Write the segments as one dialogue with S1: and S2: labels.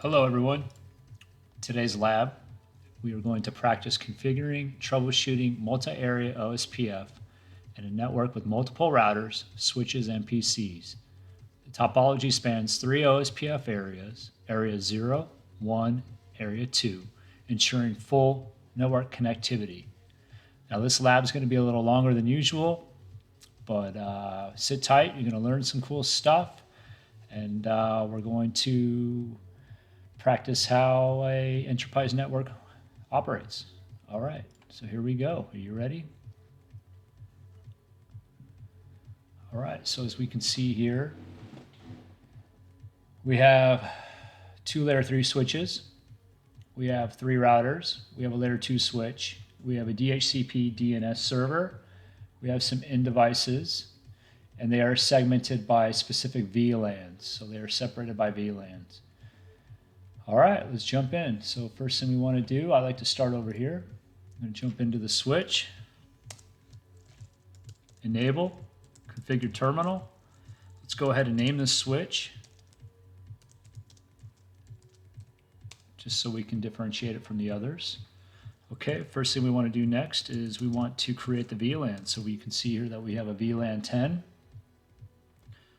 S1: Hello everyone. Today's lab, we are going to practice configuring, troubleshooting multi-area OSPF in a network with multiple routers, switches, and PCs. The topology spans 3 OSPF areas, Area 0, 1, Area 2, ensuring full network connectivity. Now this lab is going to be a little longer than usual, but sit tight, you're going to learn some cool stuff, and we're going to practice how a enterprise network operates. All right, so here we go. Are you ready? All right, so as we can see here, we have 2 layer 3 switches. We have 3 routers. We have a layer 2 switch. We have a DHCP DNS server. We have some end devices, and they are segmented by specific VLANs. So they are separated by VLANs. All right, let's jump in. So first thing we want to do, I like to start over here. I'm going to jump into the switch, enable, configure terminal. Let's go ahead and name this switch, just so we can differentiate it from the others. Okay, first thing we want to do next is we want to create the VLAN. So we can see here that we have a VLAN 10.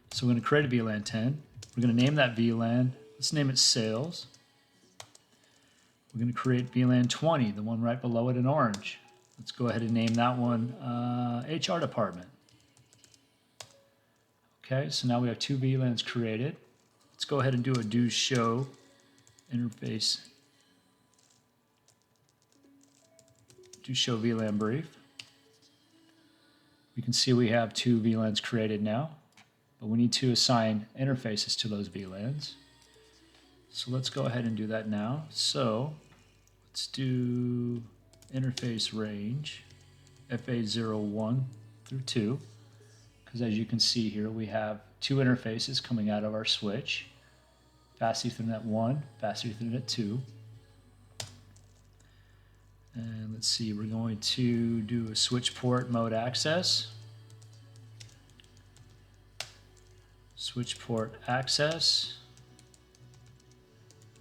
S1: So we're going to create a VLAN 10. We're going to name that VLAN. Let's name it sales. We're going to create VLAN 20, the one right below it in orange. Let's go ahead and name that one HR department. Okay, so now we have 2 VLANs created. Let's go ahead and do a do show interface. Do show VLAN brief. We can see we have 2 VLANs created now, but we need to assign interfaces to those VLANs. So let's go ahead and do that now. So let's do interface range FA01 through 2, because as you can see here, we have 2 interfaces coming out of our switch, Fast Ethernet 1, Fast Ethernet 2. And let's see, we're going to do a switch port mode access. Switch port access.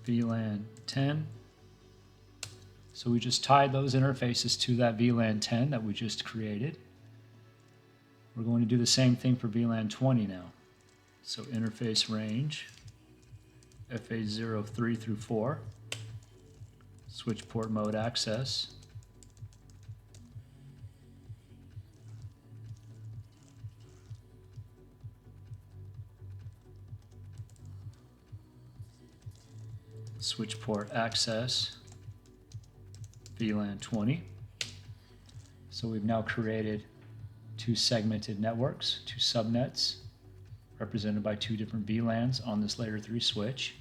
S1: VLAN 10. So we just tied those interfaces to that VLAN 10 that we just created. We're going to do the same thing for VLAN 20 now. So interface range FA03 through 4. Switch port mode access. Switch port access, VLAN 20. So we've now created 2 segmented networks, 2 subnets, represented by 2 different VLANs on this layer 3 switch.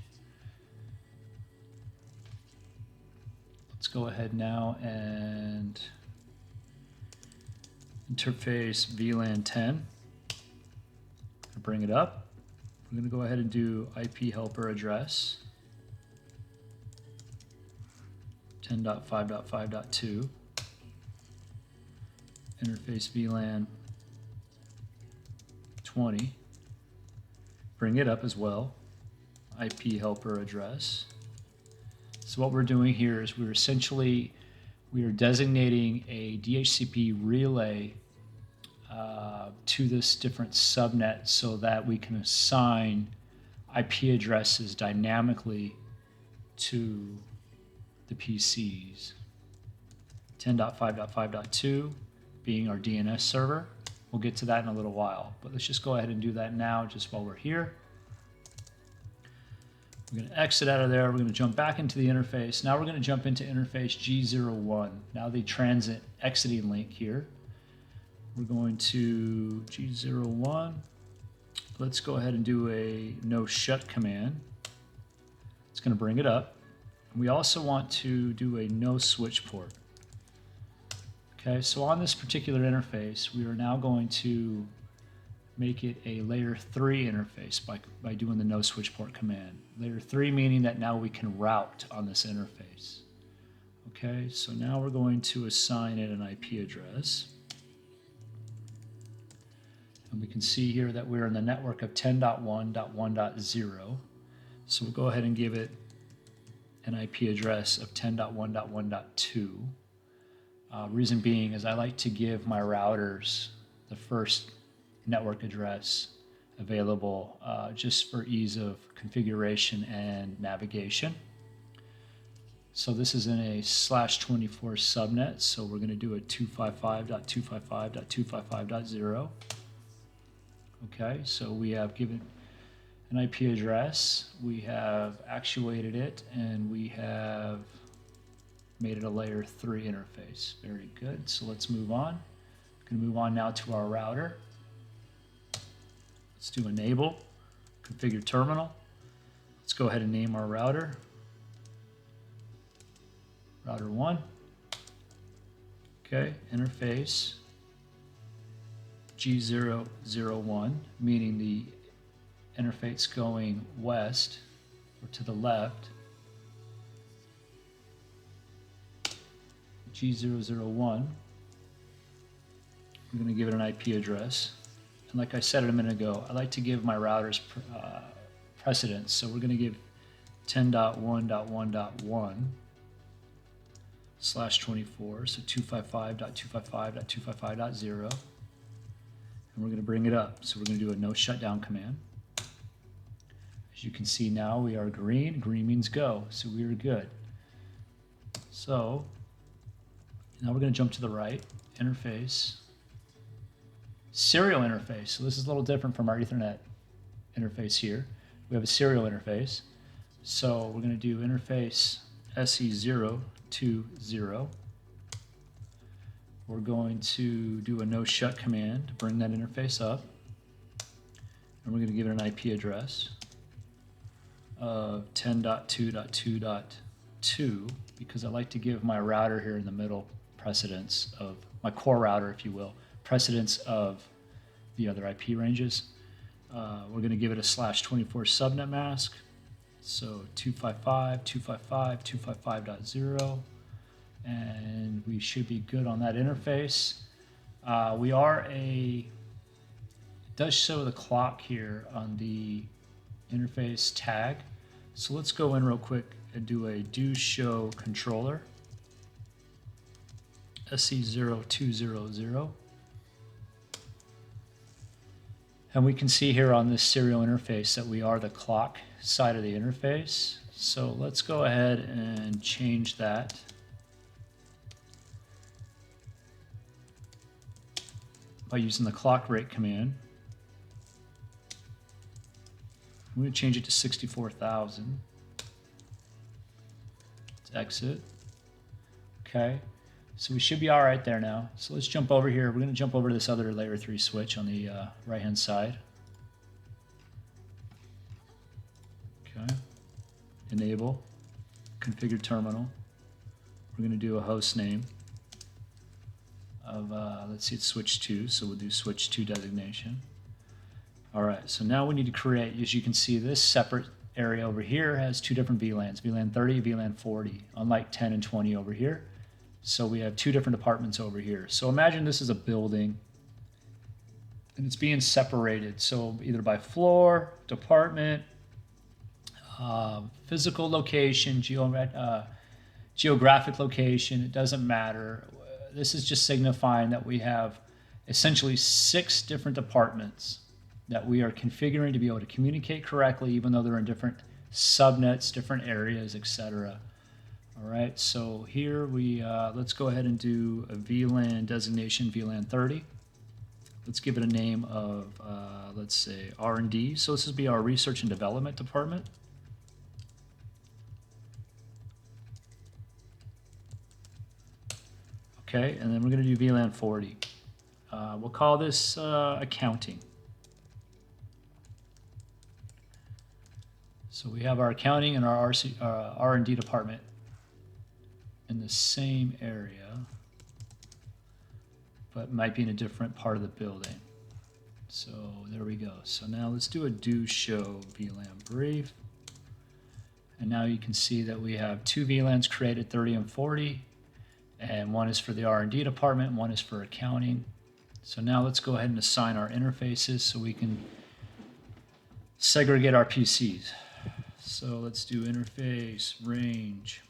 S1: Let's go ahead now and interface VLAN 10. Bring it up. We're going to go ahead and do IP helper address 10.5.5.2, interface VLAN 20, bring it up as well, IP helper address. So what we're doing here is we are designating a DHCP relay to this different subnet so that we can assign IP addresses dynamically to the PCs. 10.5.5.2 being our DNS server. We'll get to that in a little while, but let's just go ahead and do that now just while we're here. We're going to exit out of there. We're going to jump back into the interface. Now we're going to jump into interface G01. Now the transit exiting link here. We're going to G01. Let's go ahead and do a no shut command. It's going to bring it up. We also want to do a no switch port. Okay, so on this particular interface, we are now going to make it a layer 3 interface by doing the no switch port command. Layer 3 meaning that now we can route on this interface. Okay, so now we're going to assign it an IP address. And we can see here that we're in the network of 10.1.1.0. So we'll go ahead and give it an IP address of 10.1.1.2. Reason being is I like to give my routers the first network address available just for ease of configuration and navigation. So this is in a /24 subnet, so we're going to do a 255.255.255.0. Okay, so we have given an IP address, we have actuated it, and we have made it a layer 3 interface. Very good. So let's move on. I'm going to move on now to our router. Let's do enable, configure terminal. Let's go ahead and name our router. Router 1. Okay, interface G001, meaning the interface going west or to the left. G001. I'm going to give it an IP address. And like I said a minute ago, I like to give my routers precedence. So we're going to give 10.1.1.1/24, so 255.255.255.0. And we're going to bring it up. So we're going to do a no shutdown command. As you can see now, we are green. Green means go, so we are good. So now we're going to jump to the right, interface, serial interface. So this is a little different from our Ethernet interface here. We have a serial interface. So we're going to do interface SE020. We're going to do a no shut command to bring that interface up. And we're going to give it an IP address of 10.2.2.2 because I like to give my router here in the middle precedence of my core router, if you will, precedence of the other IP ranges. We're going to give it a /24 subnet mask. So 255.255.255.0, and we should be good on that interface. It does show the clock here on the interface tag. So let's go in real quick and do a do show controller. SE0200. And we can see here on this serial interface that we are the clock side of the interface. So let's go ahead and change that. By using the clock rate command. I'm going to change it to 64,000. Let's exit. Okay. So we should be all right there now. So let's jump over here. We're going to jump over to this other layer 3 switch on the right-hand side. Okay. Enable. Configure terminal. We're going to do a host name of, let's see, it's switch 2. So we'll do switch 2 designation. All right. So now we need to create, as you can see, this separate area over here has 2 different VLANs, VLAN 30, VLAN 40, unlike 10 and 20 over here. So we have 2 different departments over here. So imagine this is a building and it's being separated. So either by floor, department, physical location, geographic location, it doesn't matter. This is just signifying that we have essentially 6 different departments that we are configuring to be able to communicate correctly, even though they're in different subnets, different areas, etc. All right, so here we, let's go ahead and do a VLAN designation, VLAN 30. Let's give it a name of, let's say, R&D. So this would be our research and development department. Okay, and then we're going to do VLAN 40. We'll call this accounting. So we have our accounting and our R&D department in the same area, but might be in a different part of the building. So there we go. So now let's do a do show VLAN brief. And now you can see that we have 2 VLANs created, 30 and 40, and one is for the R&D department, and one is for accounting. So now let's go ahead and assign our interfaces so we can segregate our PCs. So let's do interface range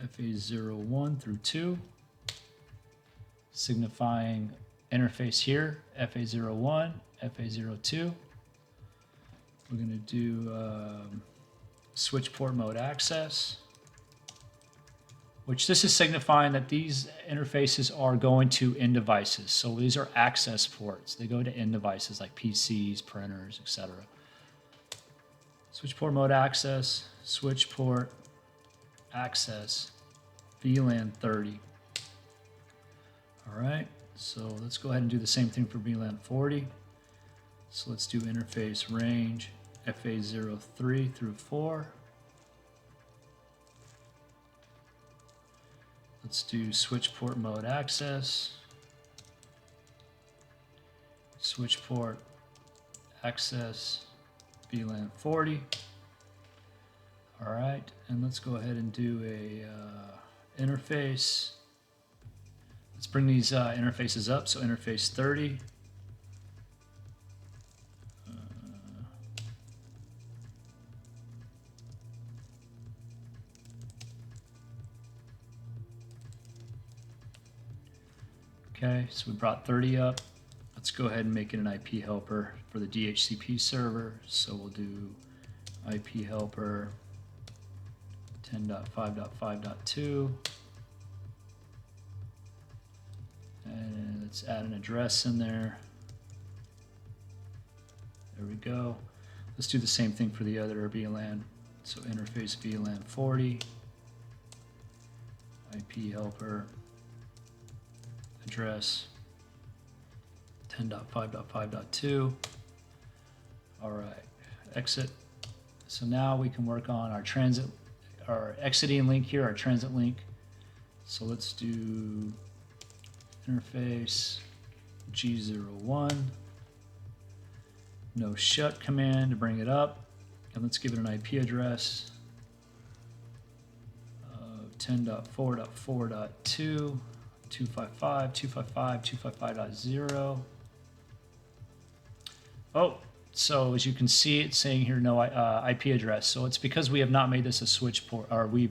S1: FA01 through 2, signifying interface here, FA01, FA02. We're going to do switch port mode access, which this is signifying that these interfaces are going to end devices. So these are access ports. They go to end devices like PCs, printers, etc. Switch port mode access, switch port access, VLAN 30. All right, so let's go ahead and do the same thing for VLAN 40. So let's do interface range FA03 through 4. Let's do switch port mode access, switch port access, VLAN 40. All right, and let's go ahead and do a interface. Let's bring these interfaces up. So interface 30. Okay, so we brought 30 up. Let's go ahead and make it an IP helper for the DHCP server. So we'll do IP helper 10.5.5.2. And let's add an address in there. There we go. Let's do the same thing for the other VLAN. So interface VLAN 40, IP helper, address 10.5.5.2. All right, exit. So now we can work on our transit, our exiting link here, our transit link. So let's do interface G01, no shut command to bring it up, and let's give it an IP address of 10.4.4.2, 255.255.255.0. Oh, so as you can see, it's saying here no IP address. So it's because we have not made this a switch port, or we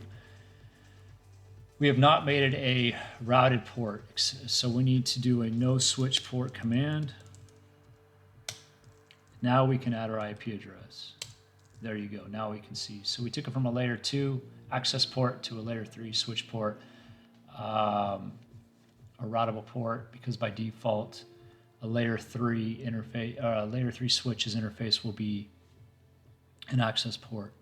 S1: have not made it a routed port. So we need to do a no switch port command. Now we can add our IP address. There you go. Now we can see. So we took it from a layer 2 access port to a layer 3 switch port, a routable port, because by default a layer 3 interface, layer 3 switch's interface will be an access port.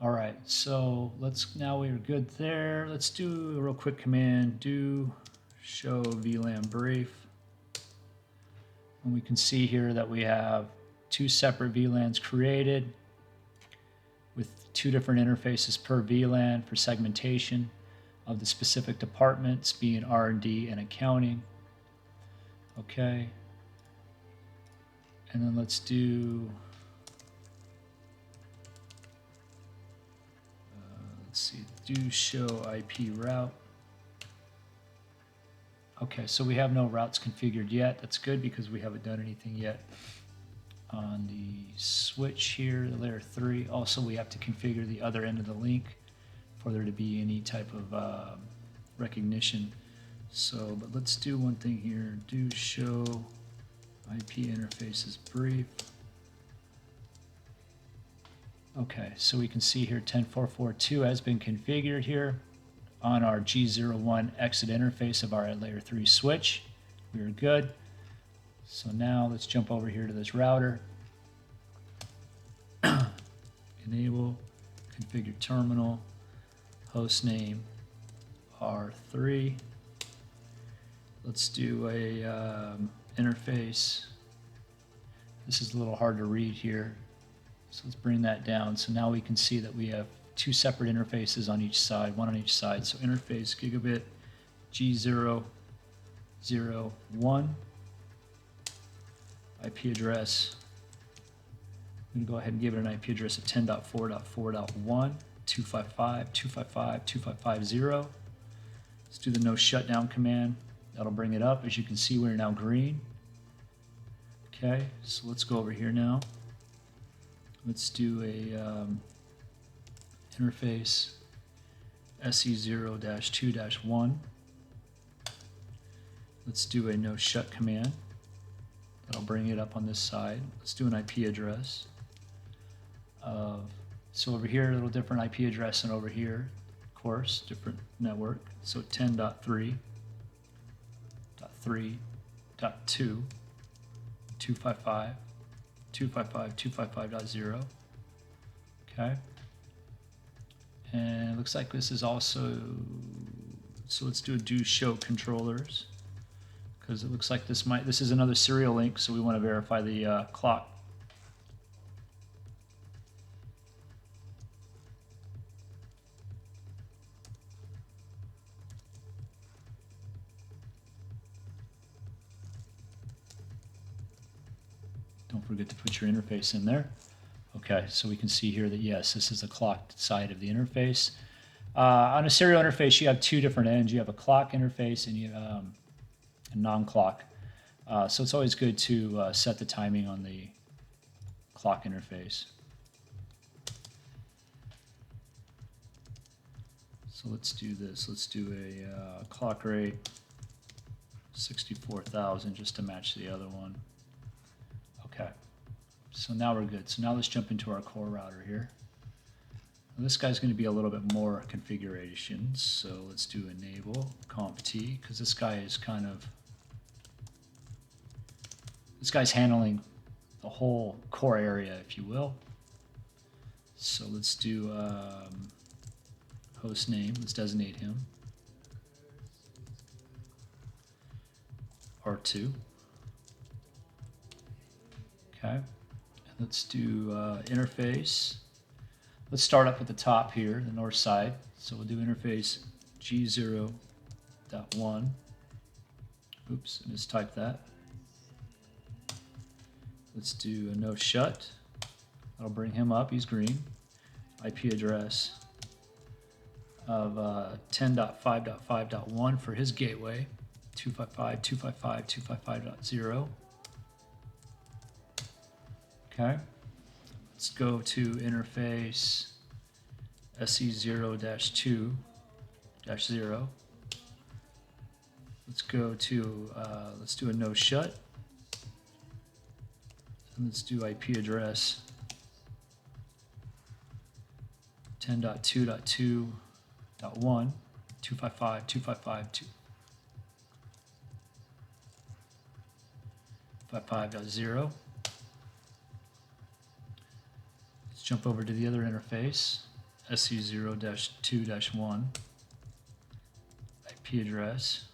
S1: All right, so now we're good there. Let's do a real quick command, do show VLAN brief. And we can see here that we have 2 separate VLANs created with 2 different interfaces per VLAN for segmentation of the specific departments, being R&D and accounting. Okay. And then let's do, let's see, do show IP route. Okay, so we have no routes configured yet. That's good because we haven't done anything yet on the switch here, the layer 3. Also, we have to configure the other end of the link for there to be any type of recognition. So, but let's do one thing here. Do show IP interfaces brief. Okay, so we can see here 10.4.4.2 has been configured here on our G01 exit interface of our layer 3 switch. We are good. So now let's jump over here to this router. Enable, configure terminal, host name R3. Let's do a interface. This is a little hard to read here. So let's bring that down. So now we can see that we have 2 separate interfaces on each side, one on each side. So interface gigabit G001, IP address. I'm going to go ahead and give it an IP address of 10.4.4.1, 255.255.255.0. Let's do the no shutdown command. That'll bring it up. As you can see, we're now green. Okay, so let's go over here now. Let's do a interface SE0-2-1. Let's do a no shut command. That'll bring it up on this side. Let's do an IP address of, so over here a little different IP address than over here, of course, different network. So 10.3.3.2 255 255.255.0. Okay, and it looks like this is also, so let's do show controllers, because it looks like this is another serial link, so we want to verify the clock. Don't forget to put your interface in there. Okay, so we can see here that yes, this is the clock side of the interface. On a serial interface, you have two different ends. You have a clock interface and you have a non-clock. So it's always good to set the timing on the clock interface. So let's do this. Let's do a clock rate 64,000 just to match the other one. Okay, so now we're good. So now let's jump into our core router here. Now this guy's going to be a little bit more configurations. So let's do enable conft, because this guy is this guy's handling the whole core area, if you will. So let's do host name. Let's designate him R2. Okay, and let's do interface. Let's start up at the top here, the north side. So we'll do interface G0.1. Oops, I mistyped that. Let's do a no shut. That'll bring him up, he's green. IP address of 10.5.5.1 for his gateway, 255.255.255.0. Okay, let's go to interface SE0-2-0. Let's go to, let's do a no shut. And let's do IP address 10.2.2.1, 255.255.255.0. Jump over to the other interface, SE0-2-1, IP address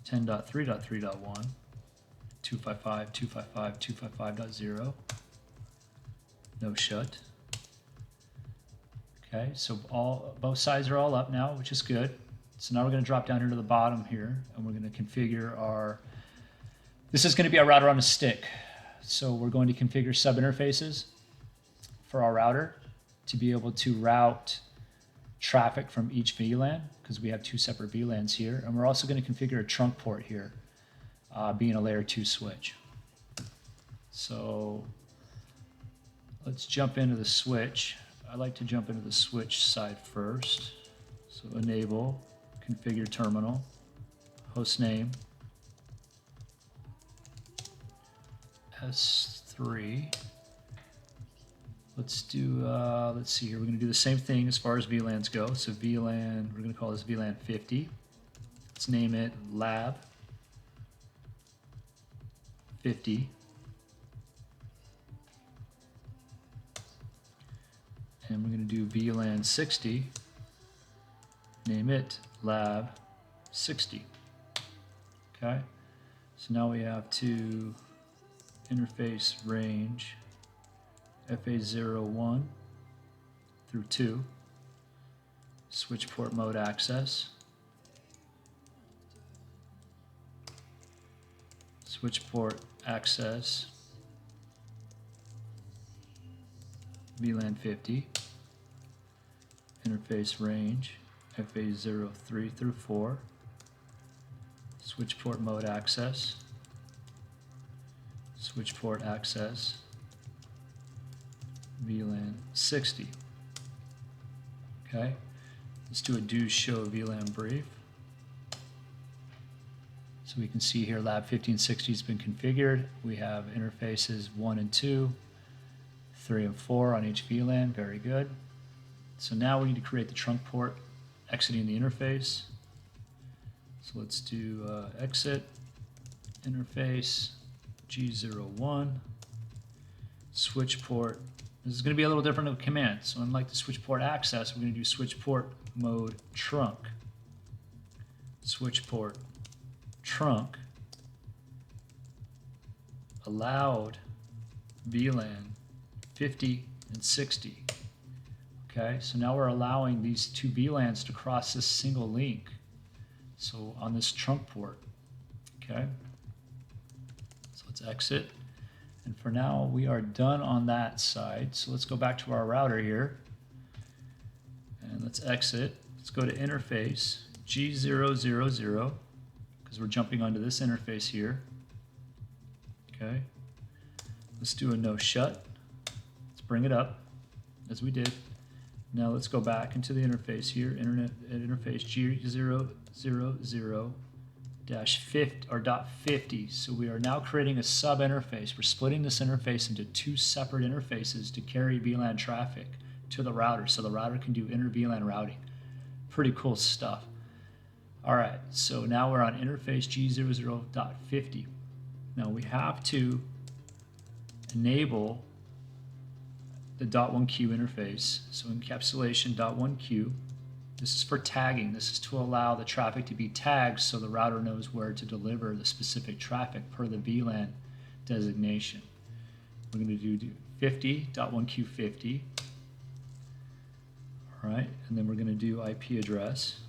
S1: 10.3.3.1, 255.255.255.0, no shut. Okay, so both sides are all up now, which is good. So now we're going to drop down here to the bottom here, and we're going to configure our, this is going to be our router on a stick. So we're going to configure sub-interfaces for our router to be able to route traffic from each VLAN, because we have two separate VLANs here. And we're also going to configure a trunk port here, being a layer 2 switch. So let's jump into the switch. I like to jump into the switch side first. So enable, configure terminal, host name, S3. Let's do, let's see here, we're going to do the same thing as far as VLANs go. So VLAN, we're going to call this VLAN 50. Let's name it lab 50. And we're going to do VLAN 60. Name it lab 60. Okay, so now we have to interface range FA01 through 2, switch port mode access, switch port access, VLAN 50, interface range FA03 through 4, switch port mode access, switch port access, VLAN 60. Okay, let's do a do show VLAN brief. So we can see here lab 1560 has been configured. We have interfaces 1 and 2, 3 and 4 on each VLAN. Very good. So now we need to create the trunk port exiting the interface. So let's do exit interface G01 switch port. This is going to be a little different of a command. So unlike the switch port access, we're going to do switch port mode trunk. Switch port trunk allowed VLAN 50 and 60. Okay, so now we're allowing these two VLANs to cross this single link. So on this trunk port. Okay, so let's exit. And for now, we are done on that side. So let's go back to our router here. And let's exit. Let's go to interface G000, because we're jumping onto this interface here. Okay. Let's do a no shut. Let's bring it up, as we did. Now let's go back into the interface here, interface G000-50 . So we are now creating a sub interface. We're splitting this interface into two separate interfaces to carry VLAN traffic to the router, so the router can do inter VLAN routing. Pretty cool stuff. All right, so now we're on interface G00.50. Now we have to enable the .1q interface. So encapsulation .1q. This is for tagging. This is to allow the traffic to be tagged so the router knows where to deliver the specific traffic per the VLAN designation. We're going to do 50.1q50. All right, and then we're going to do IP address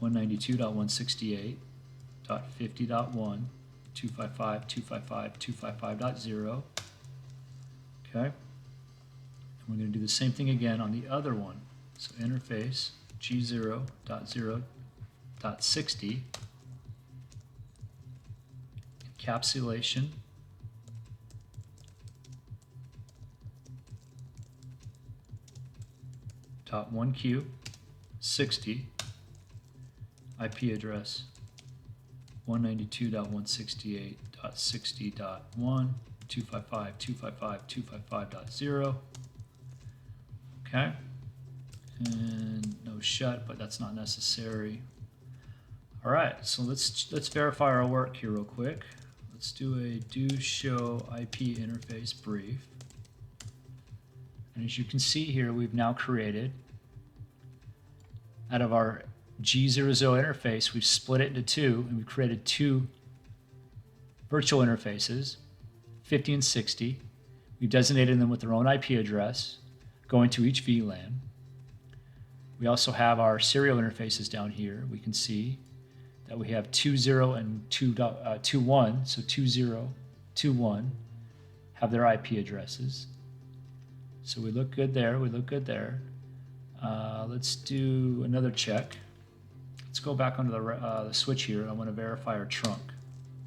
S1: 192.168.50.1, 255.255.255.0. Okay, and we're going to do the same thing again on the other one. So interface G0.0.60, encapsulation .1q 60, IP address 192.168.60.1, 255.255.255.0. Okay, and no shut, but that's not necessary. All right, so let's verify our work here real quick. Let's do a do show IP interface brief. And as you can see here, we've now created, out of our G00 interface, we've split it into two, and we've created two virtual interfaces, 50 and 60. We've designated them with their own IP address, going to each VLAN. We also have our serial interfaces down here. We can see that we have 2.0 and 2.1, so 2.0, 2.1 have their IP addresses. So we look good there, we look good there. Let's do another check. Let's go back onto the switch here. I want to verify our trunk.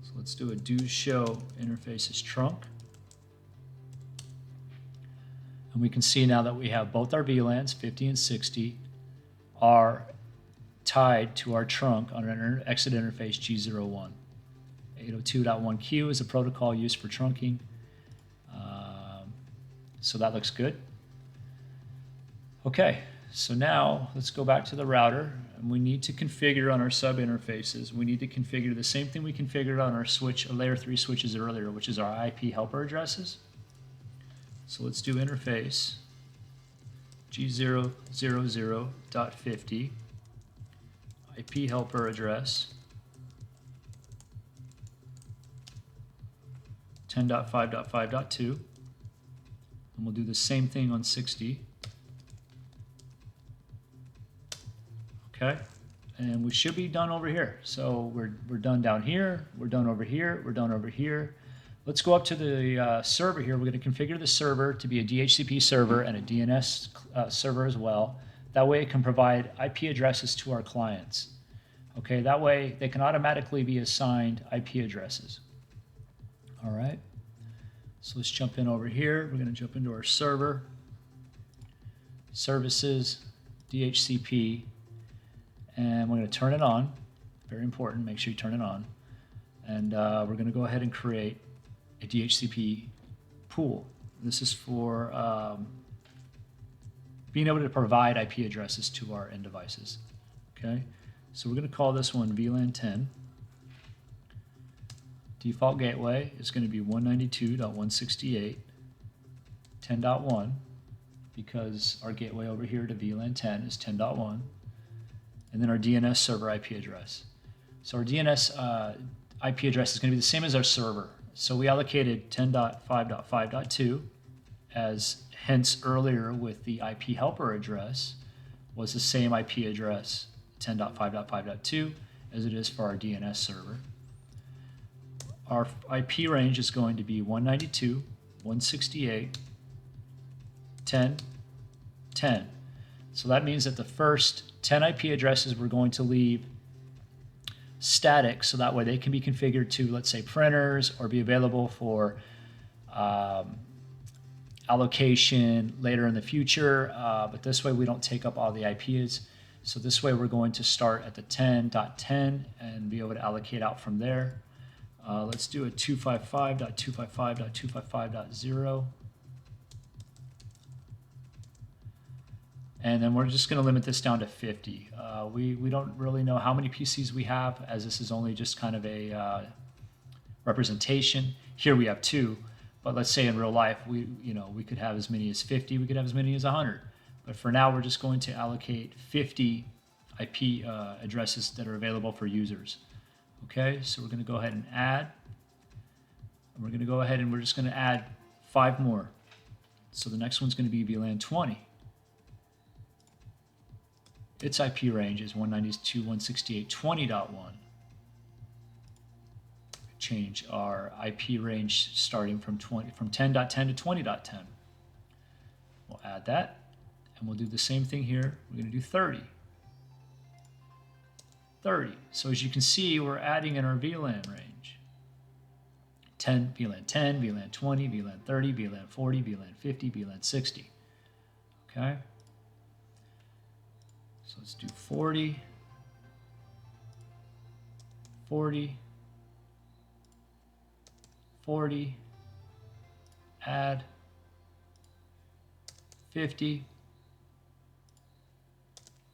S1: So let's do a do show interfaces trunk. And we can see now that we have both our VLANs, 50 and 60, are tied to our trunk on an exit interface G01. 802.1q is a protocol used for trunking. So that looks good. Okay, so now let's go back to the router, and we need to configure on our sub interfaces. We need to configure the same thing we configured on our switch, layer 3 switches earlier, which is our IP helper addresses. So let's do interface G000.50 IP helper address 10.5.5.2. And we'll do the same thing on 60. Okay, and we should be done over here. So we're done down here, we're done over here, we're done over here. Let's go up to the server here. We're going to configure the server to be a DHCP server and a DNS server as well. That way it can provide IP addresses to our clients. Okay, that way they can automatically be assigned IP addresses. All right. So let's jump in over here. We're going to jump into our server, services, DHCP, and we're going to turn it on. Very important, make sure you turn it on. And we're going to go ahead and create a DHCP pool. This is for being able to provide IP addresses to our end devices. Okay, so we're going to call this one VLAN 10. Default gateway is going to be 192.168.10.1 because our gateway over here to VLAN 10 is 10.1, and then our DNS server IP address. So our DNS IP address is going to be the same as our server. So we allocated 10.5.5.2 as hence earlier with the IP helper address was the same IP address 10.5.5.2 as it is for our DNS server. Our IP range is going to be 192.168.10.10. So that means that the first 10 IP addresses we're going to leave static, so that way they can be configured to, let's say, printers or be available for allocation later in the future. But this way we don't take up all the IPs. So this way we're going to start at the 10.10 and be able to allocate out from there. Let's do a 255.255.255.0. And then we're just going to limit this down to 50. We don't really know how many PCs we have, as this is only just kind of a representation. Here we have 2, but let's say in real life we could have as many as 50, we could have as many as 100. But for now we're just going to allocate 50 IP addresses that are available for users. Okay, so we're going to go ahead and add. And we're going to go ahead and we're just going to add 5 more. So the next one's going to be VLAN 20. Its IP range is 192.168.20.1. Change our IP range starting from 10.10 to 20.10. We'll add that, and we'll do the same thing here. We're going to do 30. 30. So as you can see, we're adding in our VLAN range. 10, VLAN 10, VLAN 20, VLAN 30, VLAN 40, VLAN 50, VLAN 60. Okay? So let's do 40, 40, 40, add, 50,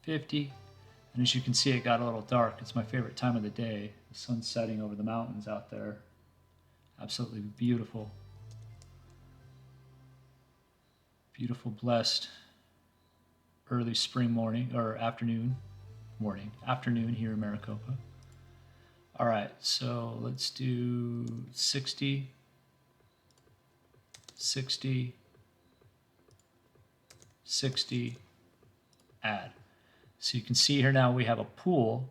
S1: 50. And as you can see, it got a little dark. It's my favorite time of the day. The sun's setting over the mountains out there. Absolutely beautiful. Beautiful, blessed early spring morning, or afternoon here in Maricopa. All right, so let's do 60, 60, 60, add. So you can see here now we have a pool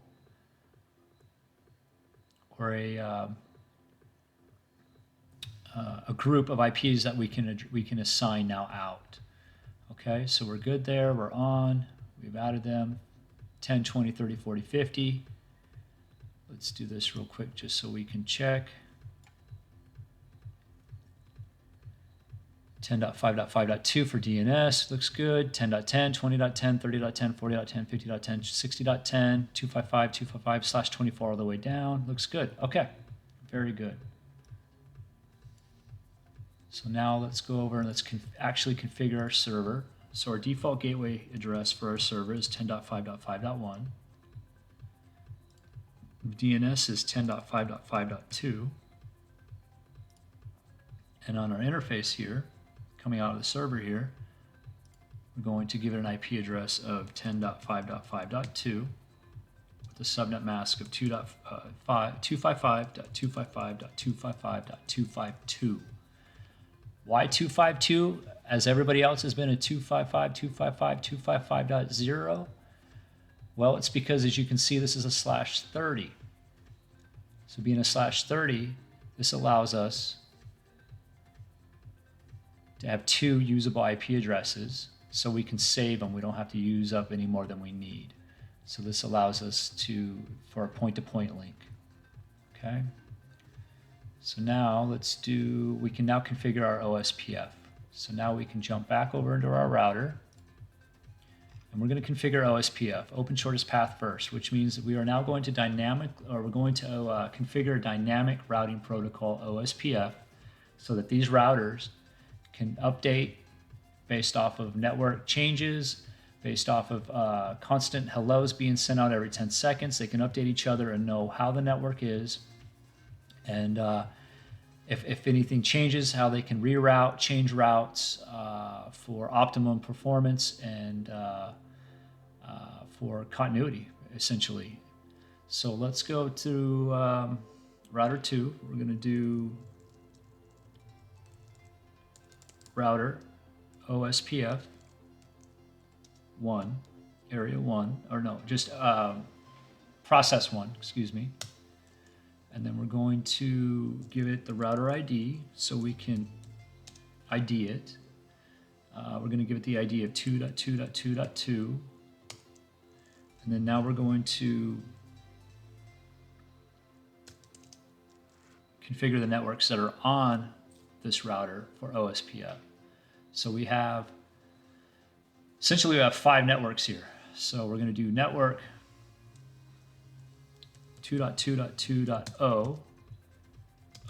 S1: or a group of IPs that we can assign now out. Okay, so we're good there. We're on. We've added them. 10, 20, 30, 40, 50. Let's do this real quick just so we can check. 10.5.5.2 for DNS, looks good. 10.10, 20.10, 30.10, 40.10, 50.10, 60.10, 255/24 all the way down. Looks good. Okay, very good. So now let's go over and let's actually configure our server. So our default gateway address for our server is 10.5.5.1. DNS is 10.5.5.2. And on our interface here, coming out of the server here, we're going to give it an IP address of 10.5.5.2 with a subnet mask of 255.255.255.252. Why 252? As everybody else has been a 255.255.255.0? Well, it's because, as you can see, this is a /30. So being a /30, this allows us to have 2 usable IP addresses so we can save them. We don't have to use up any more than we need. So this allows us for a point-to-point link. Okay? So now we can now configure our OSPF. So now we can jump back over into our router, and we're going to configure OSPF, open shortest path first, which means that we are now going to configure a dynamic routing protocol, OSPF, so that these routers can update based off of network changes, based off of constant hellos being sent out every 10 seconds. They can update each other and know how the network is. And if anything changes, how they can reroute, change routes for optimum performance and for continuity, essentially. So let's go to router 2. We're going to do router OSPF 1, area 1, or no, just process 1, excuse me. And then we're going to give it the router ID so we can ID it. We're going to give it the ID of 2.2.2.2. And then now we're going to configure the networks that are on this router for OSPF. So essentially we have 5 networks here. So we're going to do network 2.2.2.0,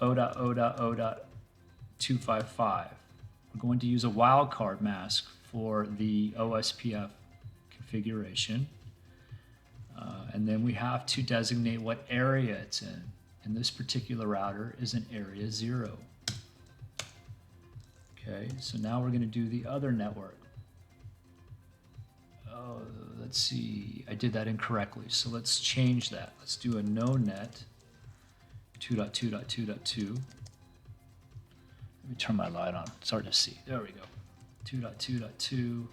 S1: O.O.O.255. We're going to use a wildcard mask for the OSPF configuration. And then we have to designate what area it's in. And this particular router is in area 0. Okay, so now we're going to do the other network. Oh, let's see, I did that incorrectly, so let's change that. Let's do a no net 2.2.2.2. Let me turn my light on, it's hard to see. There we go. 2.2.2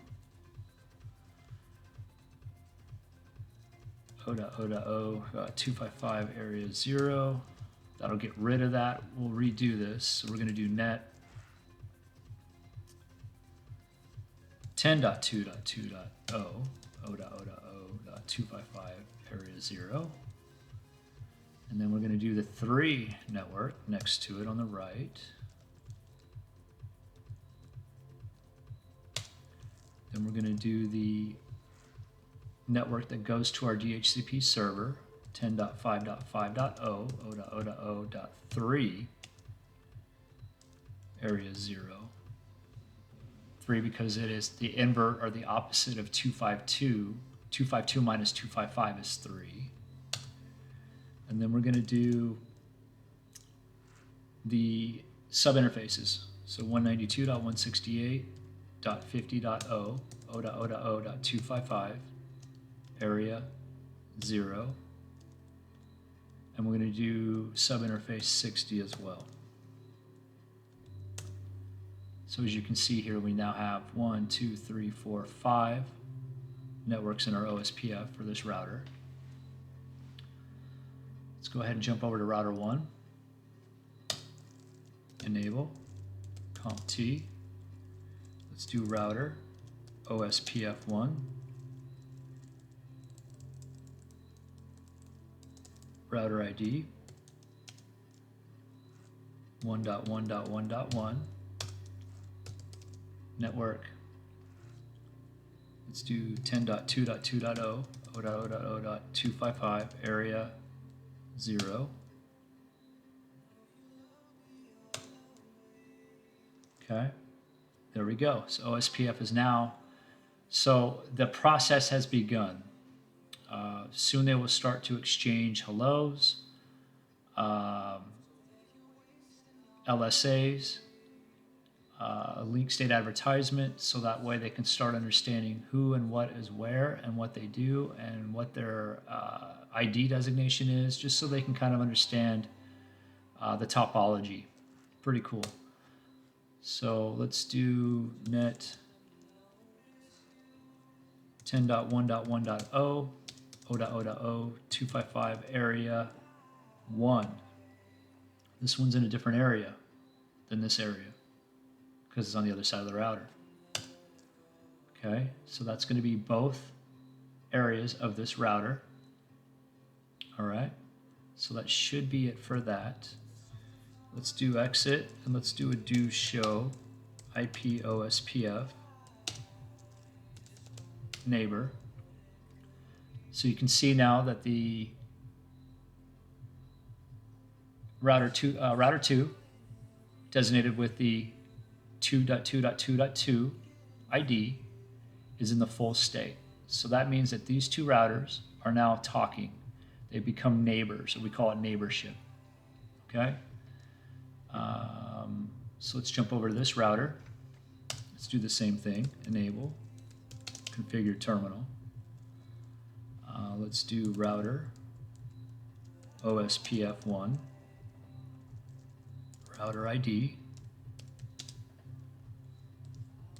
S1: O.O.O.255 area 0. That'll get rid of that. We'll redo this. So we're going to do net 10.2.2.0 O.O.O.255 area 0. And then we're going to do the 3 network next to it on the right. Then we're going to do the network that goes to our DHCP server, 10.5.5.0 O.O.O.3 area 0. 3 because it is the invert or the opposite of 252. 252 minus 255 is 3. And then we're going to do the subinterfaces. So 192.168.50.0 O.O.O.255 area 0. And we're going to do subinterface 60 as well. So as you can see here, we now have 1, 2, 3, 4, 5 networks in our OSPF for this router. Let's go ahead and jump over to router 1. Enable, CompT. Let's do router OSPF 1. Router ID 1.1.1.1. Network, let's do 10.2.2.0 O.O.O.255 area 0. Okay, there we go. So OSPF is now, so the process has begun. Soon they will start to exchange hellos, LSAs, link state advertisement, so that way they can start understanding who and what is where and what they do and what their ID designation is, just so they can kind of understand the topology. Pretty cool. So let's do net 10.1.1.0 O.O.O.255 area 1. This one's in a different area than this area because it's on the other side of the router. Okay, so that's going to be both areas of this router. All right, so that should be it for that. Let's do exit, and let's do a do show IP OSPF neighbor. So you can see now that the router 2 designated with the 2.2.2.2 ID is in the full state. So that means that these two routers are now talking. They become neighbors, or we call it neighborship. Okay. So let's jump over to this router. Let's do the same thing. Enable, configure terminal. Let's do router OSPF1, router ID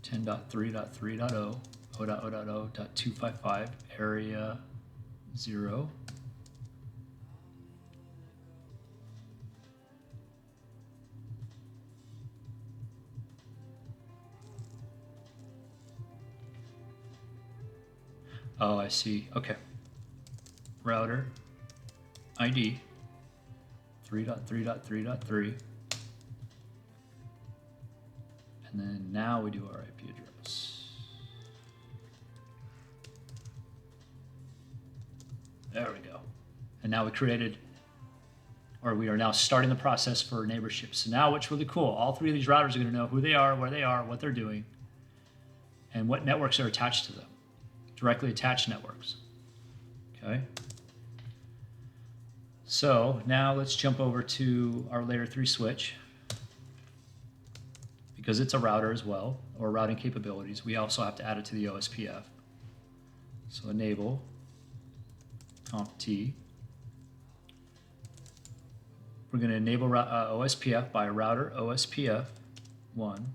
S1: 10.3.3.0, 0.0.0.255, area 0. Oh, I see. Okay. Router ID 3.3.3.3. And then now we do our IP address. There we go. And now we created, or we are now starting the process for neighborship. So now what's really cool, all three of these routers are going to know who they are, where they are, what they're doing, and what networks are attached to them. Directly attached networks. Okay. So now let's jump over to our layer 3 switch. Because it's a router as well, or routing capabilities, we also have to add it to the OSPF. So enable conft. We're going to enable OSPF by router OSPF 1, and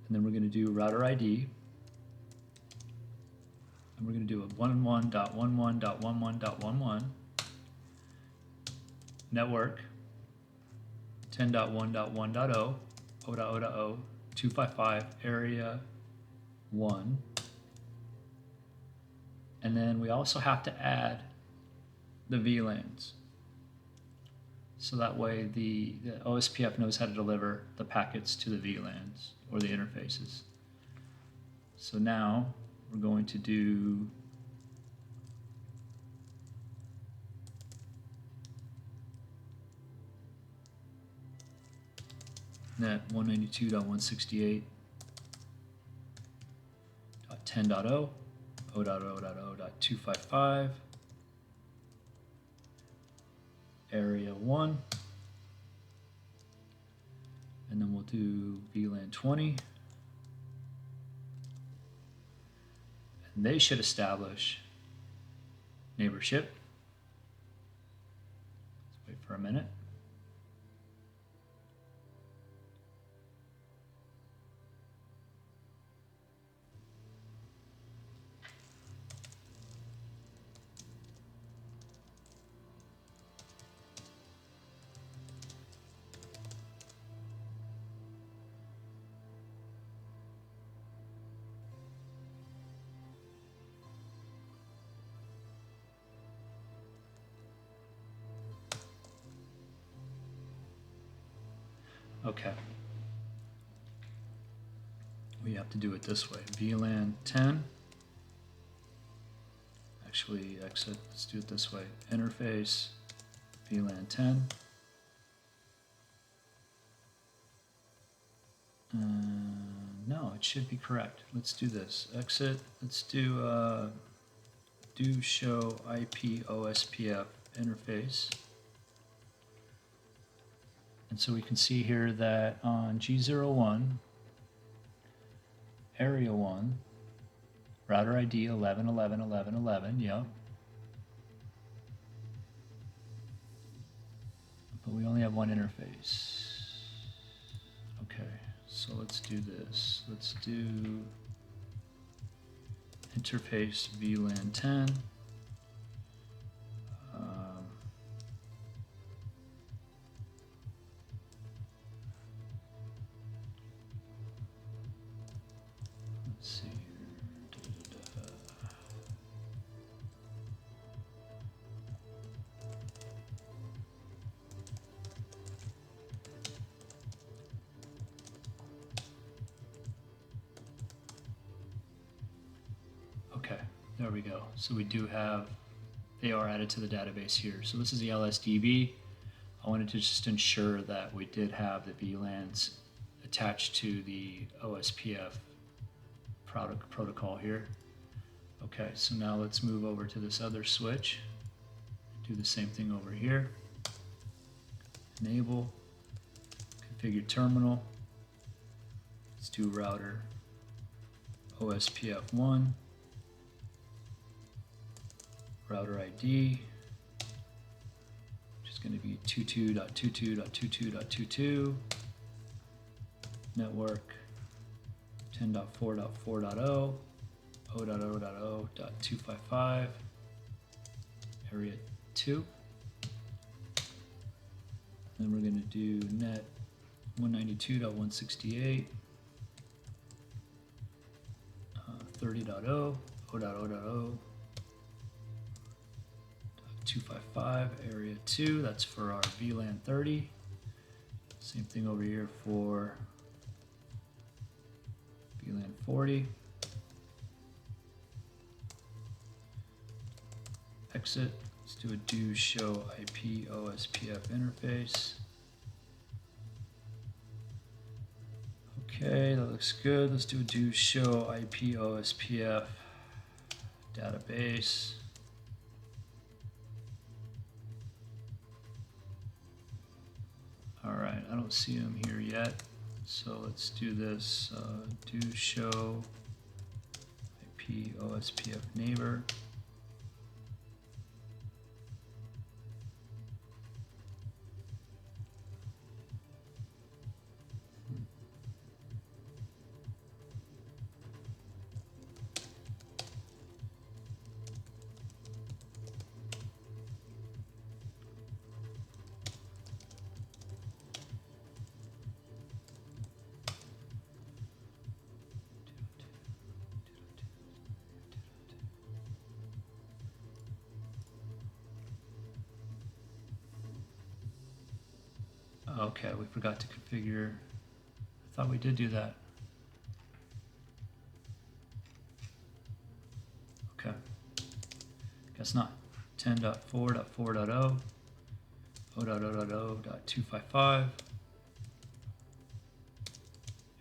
S1: then we're going to do router ID, and we're going to do a 11.11.11.11 network 10.1.1.0 0.0.0.255 area 1, and then we also have to add the VLANs, so that way the OSPF knows how to deliver the packets to the VLANs or the interfaces. So now we're going to do net 192.168.10.0 0.0.0.255 area 1, and then we'll do VLAN 20, and they should establish neighborship. Let's wait for a minute. Okay. We have to do it this way. VLAN 10. Actually, exit. Let's do it this way. Interface VLAN 10. No, it should be correct. Let's do this. Exit. Let's do do show IP OSPF interface. And so we can see here that on G01, area 1, router ID 11.11.11.11, yep. But we only have one interface. Okay, so let's do this. Let's do interface VLAN 10. Let's see here. There we go. So we do have, they are added to the database here. So this is the LSDB. I wanted to just ensure that we did have the VLANs attached to the OSPF protocol here. Okay, so now let's move over to this other switch. Do the same thing over here. Enable, configure terminal. Let's do router OSPF1, router ID, which is going to be 22.22.22.22, network 10.4.4.0, 0.0.0.255, area 2. Then we're going to do net 192.168, 30.0, 0.0.0.255, area 2. That's for our VLAN 30. Same thing over here for VLAN 40. Exit. Let's do a do show IP OSPF interface. Okay, that looks good. Let's do a do show IP OSPF database. All right, I don't see them here yet. So let's do this, do show IP OSPF neighbor. Okay, we forgot to configure. I thought we did do that. Okay, guess not. 10.4.4.0, 0.0.0.255,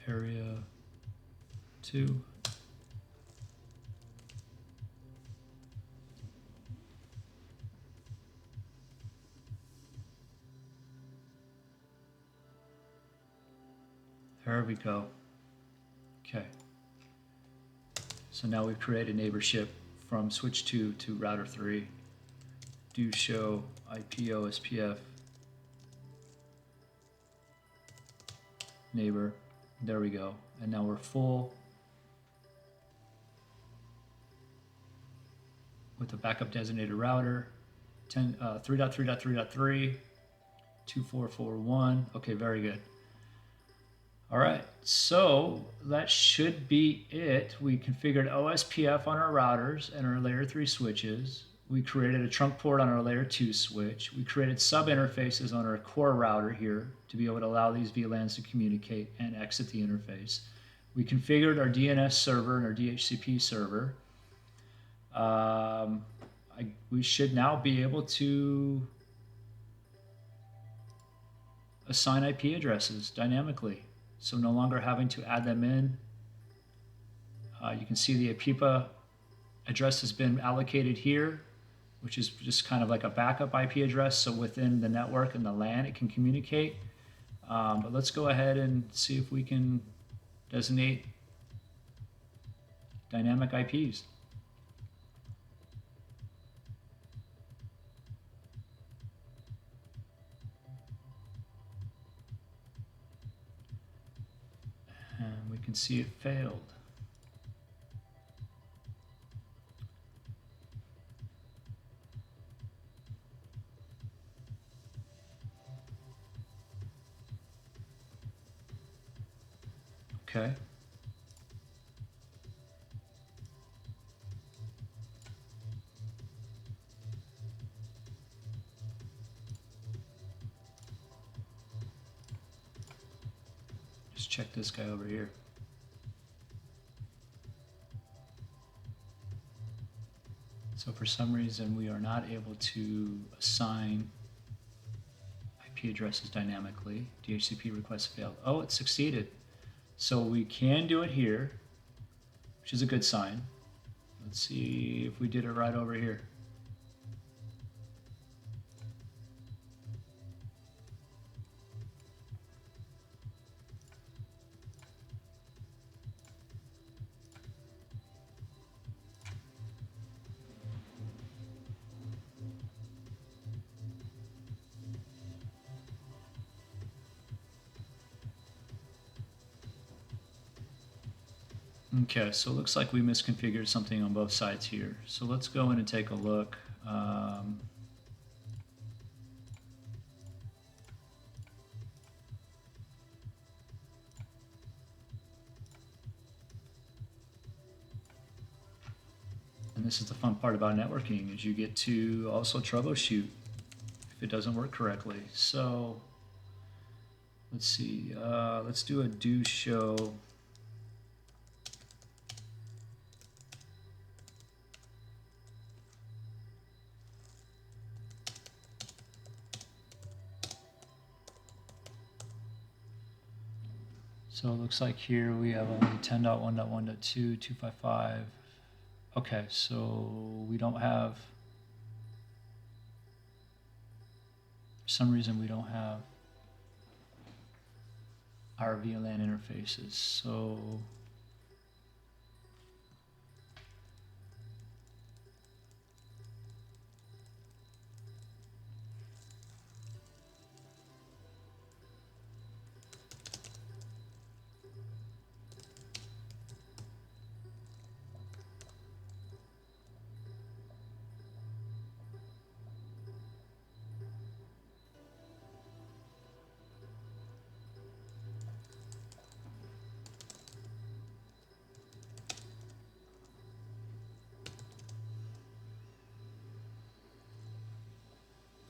S1: area 2. There we go. Okay. So now we've created neighborship from switch 2 to router 3. Do show IP OSPF neighbor. There we go. And now we're full with the backup designated router. 3.3.3.3, 2441. Okay, very good. All right, so that should be it. We configured OSPF on our routers and our layer 3 switches. We created a trunk port on our layer 2 switch. We created sub interfaces on our core router here to be able to allow these VLANs to communicate and exit the interface. We configured our DNS server and our DHCP server. We should now be able to assign IP addresses dynamically. So no longer having to add them in. You can see the APIPA address has been allocated here, which is just kind of like a backup IP address. So within the network and the LAN, it can communicate. But let's go ahead and see if we can designate dynamic IPs. And we can see it failed. Okay. Just check this guy over here. So for some reason, we are not able to assign IP addresses dynamically. DHCP request failed. Oh, it succeeded. So we can do it here, which is a good sign. Let's see if we did it right over here. Okay, so it looks like we misconfigured something on both sides here. So let's go in and take a look. And this is the fun part about networking, is you get to also troubleshoot if it doesn't work correctly. So let's see, let's do a do show. So it looks like here we have only 10.1.1.2, 255. Okay, so we don't have, for some reason we don't have our VLAN interfaces. So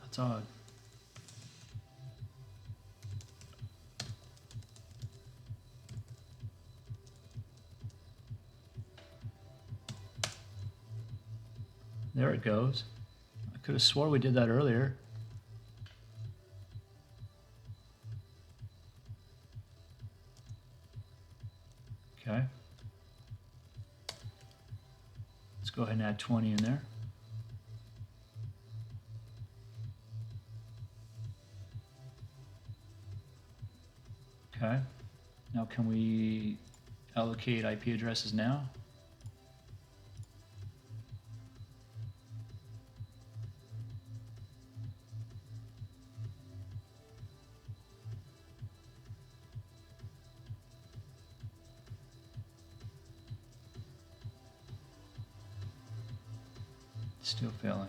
S1: that's odd. There it goes. I could have swore we did that earlier. Okay. Let's go ahead and add 20 in there. Okay. Now can we allocate IP addresses now? Still failing.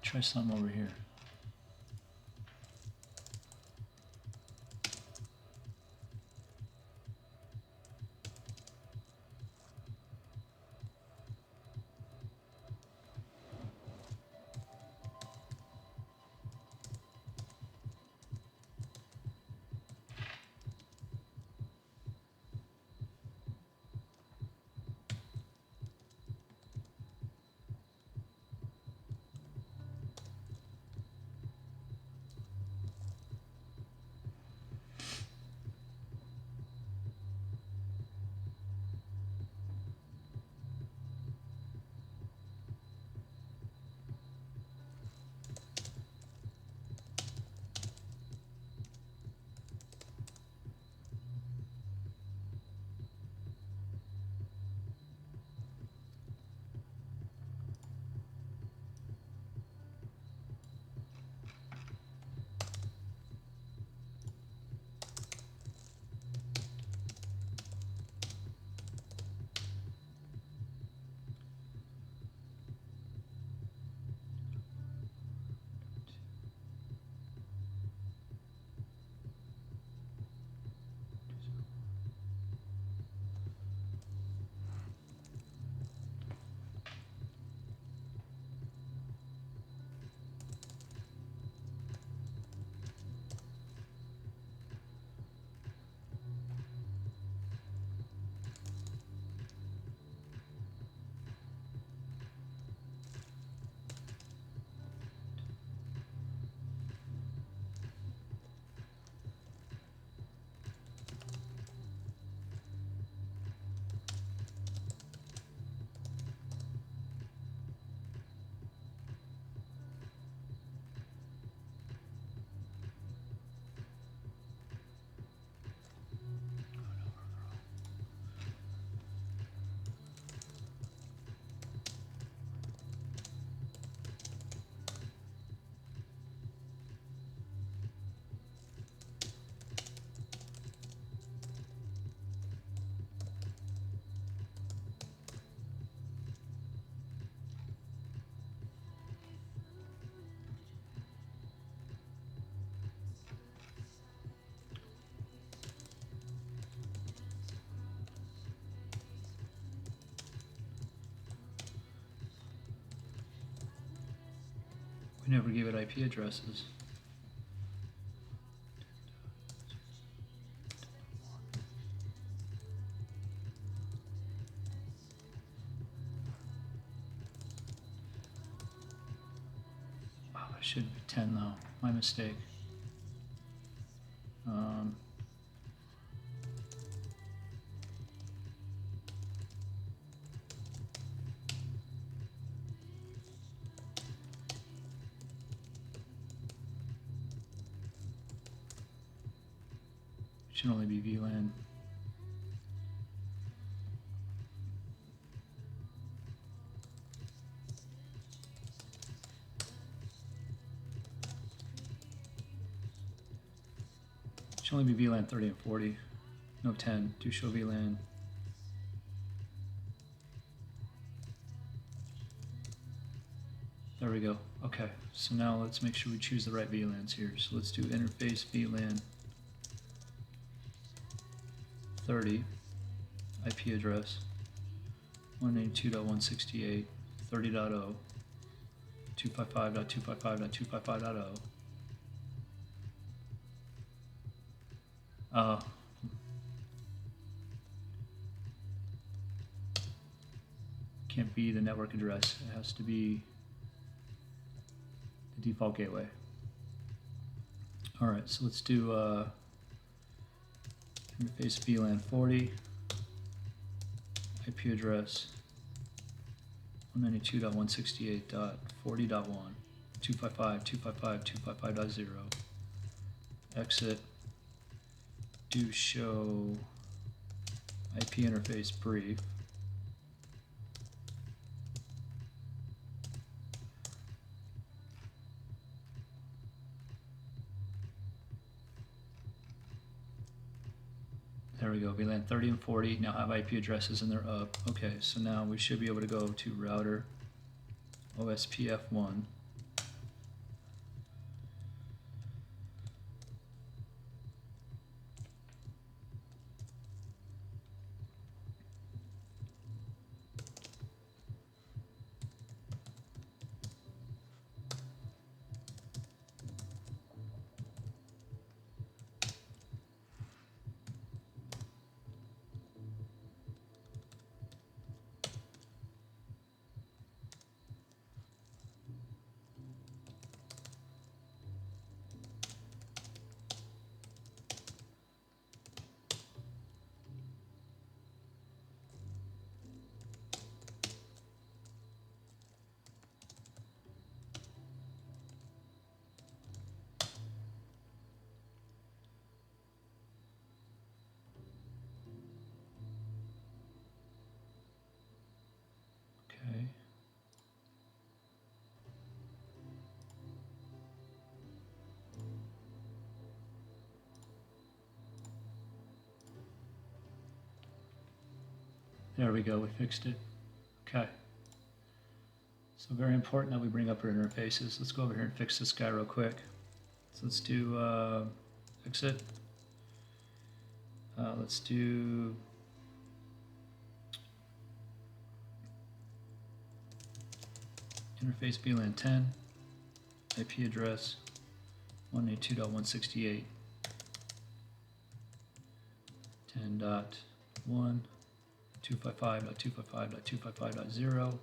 S1: Try something over here. never gave it IP addresses. Oh, it should be 10 though. My mistake. Should only be VLAN. Should only be VLAN 30 and 40. No 10. Do show VLAN. There we go. Okay, so now let's make sure we choose the right VLANs here. So let's do interface VLAN 30, IP address 192.168.30.0, 255.255.255.0. Can't be the network address. It has to be the default gateway. All right, so let's do interface VLAN 40, IP address 192.168.40.1, 255.255.255.0. Exit. Do show IP interface brief. There we go, VLAN 30 and 40 now have IP addresses and they're up. Okay, so now we should be able to go to router OSPF 1. Okay. There we go, we fixed it. Okay. So very important that we bring up our interfaces. Let's go over here and fix this guy real quick. So let's do exit. Let's do interface VLAN 10, IP address 192.168, 10.1, 255.255.255.0.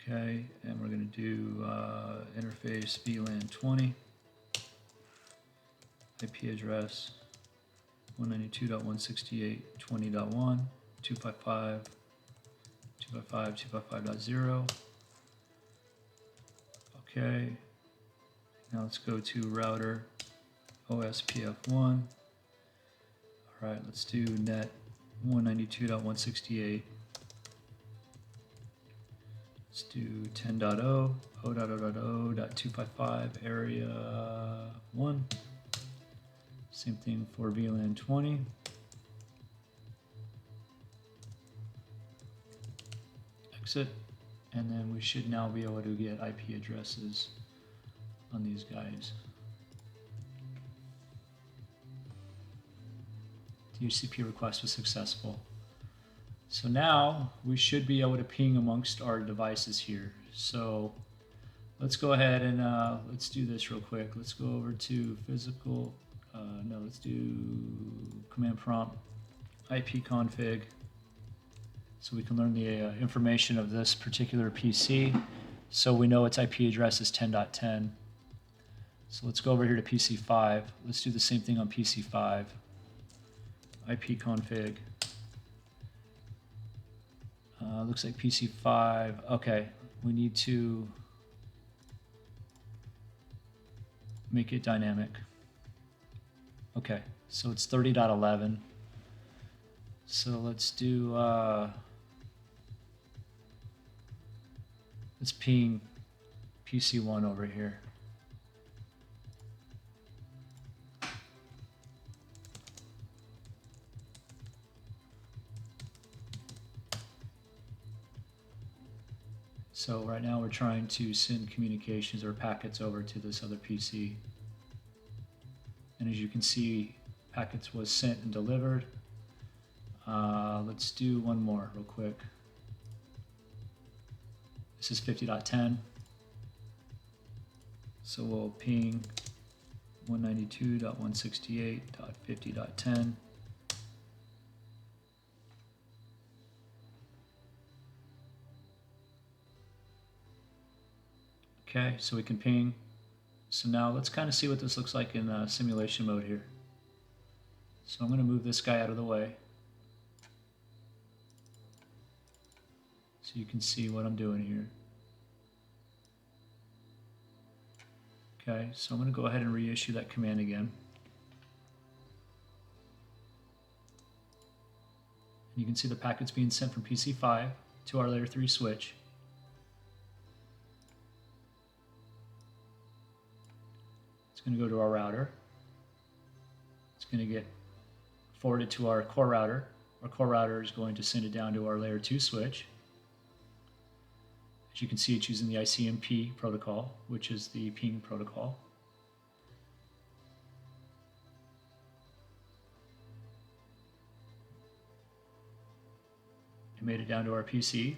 S1: Okay, and we're going to do interface VLAN 20, IP address 192.168.20.1, 255.255.255.0. Okay, now let's go to router OSPF 1. All right, let's do net 192.168. Let's do 10.0, 0.0.0.255 area 1. Same thing for VLAN 20. Exit. And then we should now be able to get IP addresses on these guys. DHCP request was successful. So now we should be able to ping amongst our devices here. So let's go ahead and let's do this real quick. Let's go over to physical, no, let's do command prompt IP config so we can learn the information of this particular PC. So we know its IP address is 10.10. So let's go over here to PC5. Let's do the same thing on PC5. IP config. Looks like PC5. Okay, we need to make it dynamic. Okay, so it's 30.11. So let's do, let's ping PC1 over here. So right now we're trying to send communications or packets over to this other PC. And as you can see, packets was sent and delivered. Let's do one more real quick. This is 50.10. So we'll ping 192.168.50.10. Okay, so we can ping. So now let's kind of see what this looks like in simulation mode here. So I'm going to move this guy out of the way so you can see what I'm doing here. Okay, so I'm going to go ahead and reissue that command again. And you can see the packets being sent from PC5 to our layer 3 switch. It's going to go to our router. It's going to get forwarded to our core router. Our core router is going to send it down to our layer 2 switch. As you can see, it's using the ICMP protocol, which is the ping protocol. It made it down to our PC.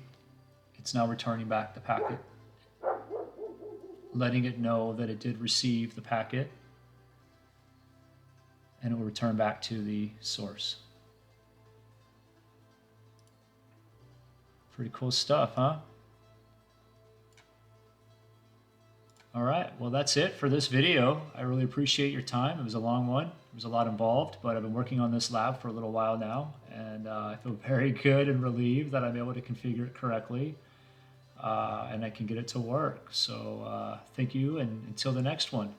S1: It's now returning back the packet, letting it know that it did receive the packet, and it will return back to the source. Pretty cool stuff, huh? All right, well, that's it for this video. I really appreciate your time. It was a long one. There was a lot involved, but I've been working on this lab for a little while now, and I feel very good and relieved that I'm able to configure it correctly, and I can get it to work. So thank you, and until the next one.